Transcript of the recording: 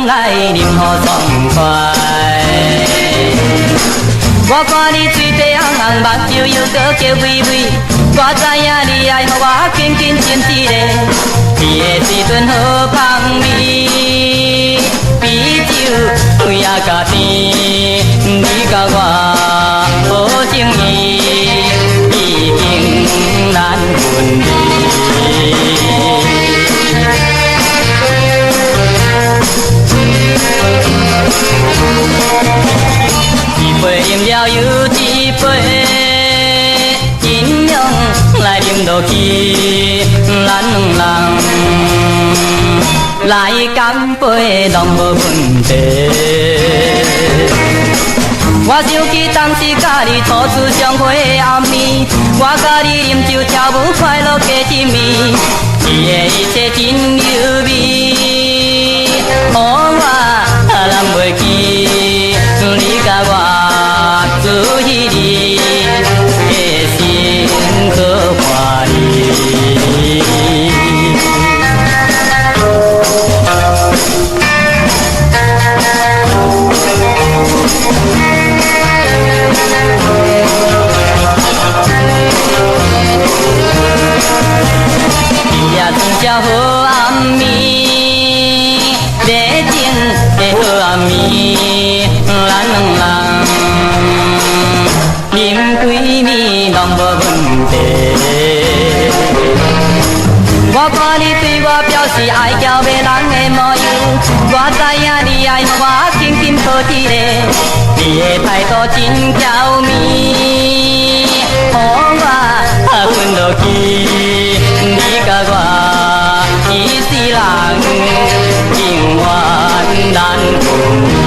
来饮好爽快。我看你嘴皮红红，目睭又搁叫微微，我知影你爱予我紧紧亲一个。你的时阵好香味，啤酒开啊甲甜，你甲我好情意，已经难分离。一杯饮了又一杯，饮用来饮落去，咱两人来干杯拢无问题。我想起当时甲你初次相会的暗暝，我甲你饮酒跳舞快乐加甜蜜，你的一切真有味，予我难袂记。你甲我做彼日的心可伴你。你也曾叫好暗暝，热情的好暗暝。咱两人饮几暝拢无问题。我看你对我表示爱交迷人的模样，我知影你爱予我紧紧抱一个。你的态度真娇媚，予我吻落去。你甲我一世人永远难分。